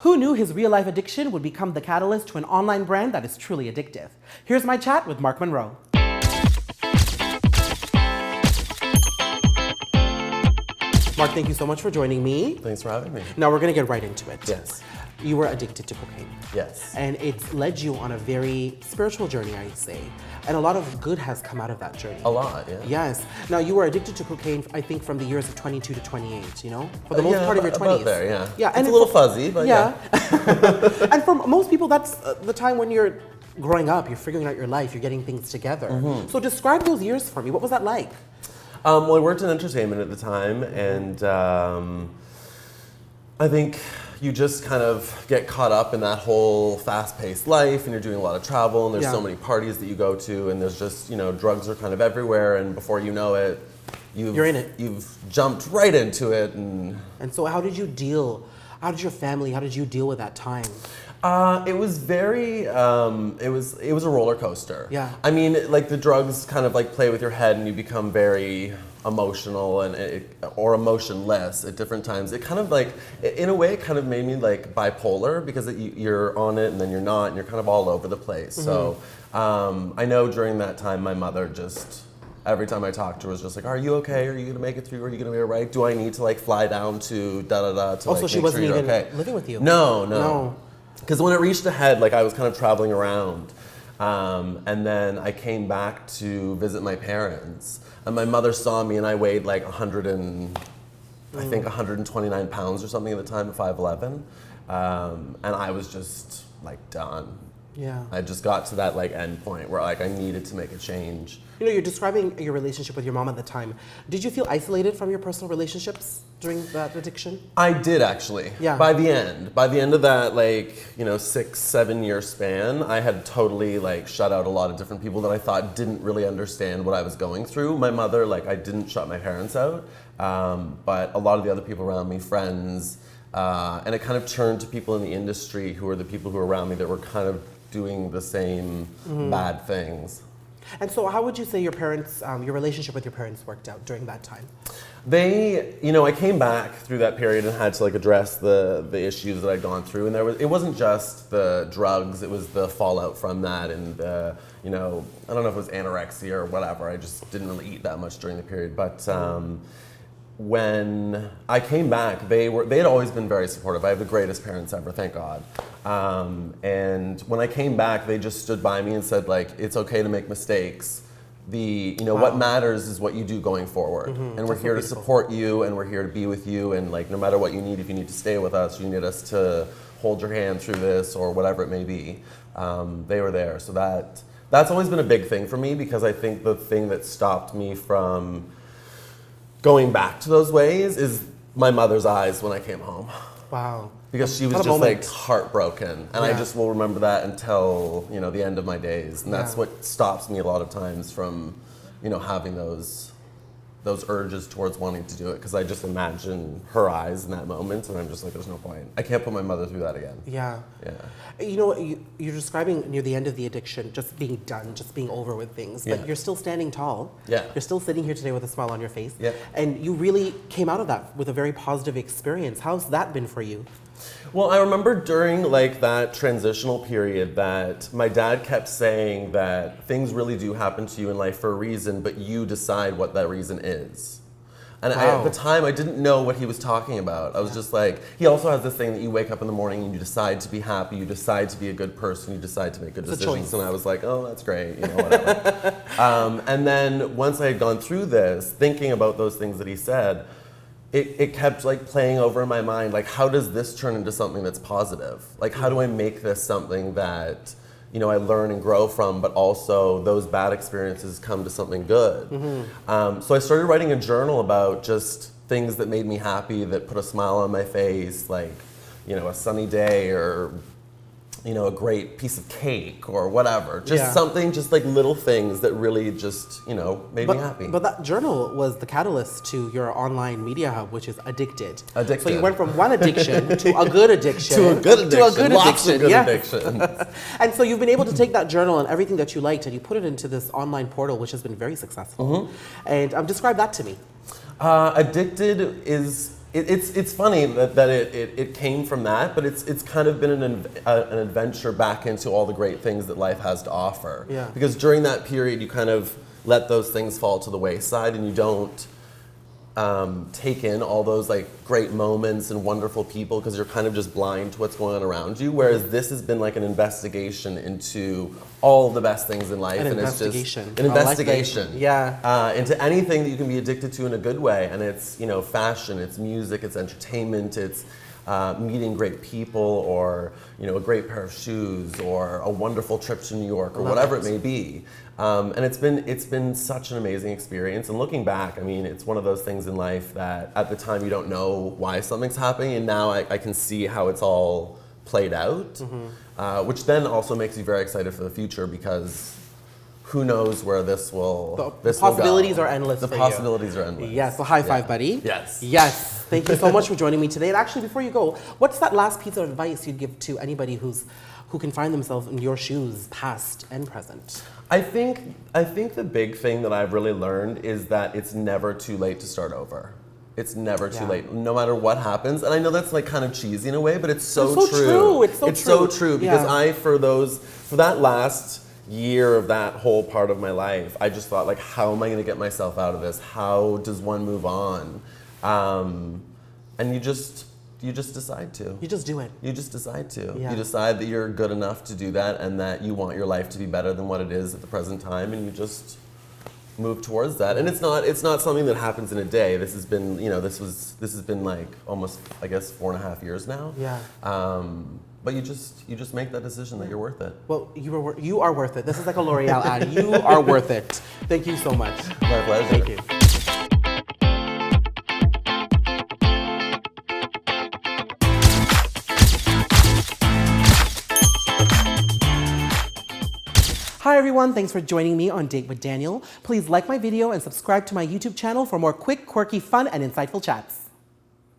Who knew his real-life addiction would become the catalyst to an online brand that is truly addictive? Here's my chat with Mark Munroe. Mark, thank you so much for joining me. Thanks for having me. Now we're going to get right into it. Yes. You were addicted to cocaine. Yes. And it's led you on a very spiritual journey, I'd say. And a lot of good has come out of that journey. A lot, yeah. Yes. Now, you were addicted to cocaine, I think, from the years of 22 to 28, you know? For the most part of your 20s. About there, yeah. Yeah, and it's a little fuzzy, but yeah. And for most people, that's the time when you're growing up, you're figuring out your life, you're getting things together. Mm-hmm. So describe those years for me. What was that like? Well, I worked in entertainment at the time, and I think you just kind of get caught up in that whole fast-paced life, and you're doing a lot of travel, and there's so many parties that you go to, and there's just, drugs are kind of everywhere, and before you know it, you're in it. You've jumped right into it. And so how did your family, how did you deal with that time? It was very, it was a roller coaster. Yeah. I mean, like the drugs kind of like play with your head and you become very emotional or emotionless at different times. It kind of like, in a way, it kind of made me like bipolar because you're on it and then you're not and you're kind of all over the place. Mm-hmm. So I know during that time my mother just, every time I talked to her was just like, are you okay? Are you gonna make it through? Are you gonna be all right? Do I need to like fly down to da-da-da to like so she make wasn't sure you're even okay? living with you? No. Because when it reached a head, like I was kind of traveling around, and then I came back to visit my parents, and my mother saw me, and I weighed like 129 pounds or something at the time, at 5'11", and I was just like done. Yeah. I just got to that like end point where like I needed to make a change. You're describing your relationship with your mom at the time. Did you feel isolated from your personal relationships during that addiction? I did actually. Yeah. By the end of that 6-7 year span, I had totally like shut out a lot of different people that I thought didn't really understand what I was going through. My mother, I didn't shut my parents out, but a lot of the other people around me, friends, and it kind of turned to people in the industry who were the people who were around me that were kind of doing the same bad things. And so how would you say your parents, your relationship with your parents worked out during that time? They, I came back through that period and had to address the issues that I'd gone through. And it wasn't just the drugs, it was the fallout from that and the, I don't know if it was anorexia or whatever. I just didn't really eat that much during the period. But when I came back, they had always been very supportive. I have the greatest parents ever, thank God. And when I came back, they just stood by me and said, it's okay to make mistakes. What matters is what you do going forward. Mm-hmm. And we're here to support you, and we're here to be with you, and no matter what you need, if you need to stay with us, you need us to hold your hand through this, or whatever it may be, they were there. So that's always been a big thing for me, because I think the thing that stopped me from going back to those ways is my mother's eyes when I came home. Wow. Because she was just heartbroken. And I just will remember that until, the end of my days. And that's what stops me a lot of times from, having those urges towards wanting to do it. Because I just imagine her eyes in that moment, and I'm just like, there's no point. I can't put my mother through that again. Yeah. Yeah. You're describing near the end of the addiction, just being done, just being over with things. But you're still standing tall. Yeah. You're still sitting here today with a smile on your face. Yeah. And you really came out of that with a very positive experience. How's that been for you? Well, I remember during that transitional period that my dad kept saying that things really do happen to you in life for a reason, but you decide what that reason is. And at the time, I didn't know what he was talking about. I was just like, he also has this thing that you wake up in the morning and you decide to be happy, you decide to be a good person, you decide to make good decisions. And I was like, oh, that's great, whatever. And then once I had gone through this, thinking about those things that he said, it kept playing over in my mind, how does this turn into something that's positive? How do I make this something that I learn and grow from, but also those bad experiences come to something good? Mm-hmm. So I started writing a journal about just things that made me happy, that put a smile on my face, a sunny day, or a great piece of cake or whatever. Just something, just little things that really just, made me happy. But that journal was the catalyst to your online media hub, which is Addicted. Addicted. So you went from one addiction to a good addiction. to a good addiction. To a good Lots addiction. Of good addictions. And so you've been able to take that journal and everything that you liked and you put it into this online portal, which has been very successful. Mm-hmm. And describe that to me. Addicted is it's funny that it came from that, but it's kind of been an adventure back into all the great things that life has to offer. Yeah. Because during that period, you kind of let those things fall to the wayside, and you don't take in all those like great moments and wonderful people because you're kind of just blind to what's going on around you. Whereas this has been like an investigation into all of the best things in life, An and investigation. it's just an investigation. Yeah. Into anything that you can be addicted to in a good way, and it's fashion, it's music, it's entertainment, it's meeting great people, or a great pair of shoes, or a wonderful trip to New York, or whatever it may be. And it's been such an amazing experience. And looking back, I mean, it's one of those things in life that at the time you don't know why something's happening, and now I can see how it's all played out, which then also makes me very excited for the future, because who knows where this will The possibilities will go. are endless. The for possibilities are endless. Yes. So high five, buddy. Yes. Yes. Thank you so much for joining me today. And actually, before you go, what's that last piece of advice you'd give to anybody who can find themselves in your shoes, past and present? I think the big thing that I've really learned is that it's never too late to start over. It's never too late, no matter what happens. And I know that's like kind of cheesy in a way, but it's so true. It's so true because for that last year of that whole part of my life, I just thought, like, how am I going to get myself out of this? How does one move on? And you just decide to. You just do it. You just decide to. Yeah. You decide that you're good enough to do that, and that you want your life to be better than what it is at the present time, and you just move towards that. And it's not something that happens in a day. This has been, this has been like almost, I guess, 4.5 years now. Yeah. But you just make that decision that you're worth it. Well, you are worth it. This is like a L'Oreal ad. You are worth it. Thank you so much. My pleasure. Thank you. Hi everyone, thanks for joining me on Date with Daniel. Please like my video and subscribe to my YouTube channel for more quick, quirky, fun, and insightful chats.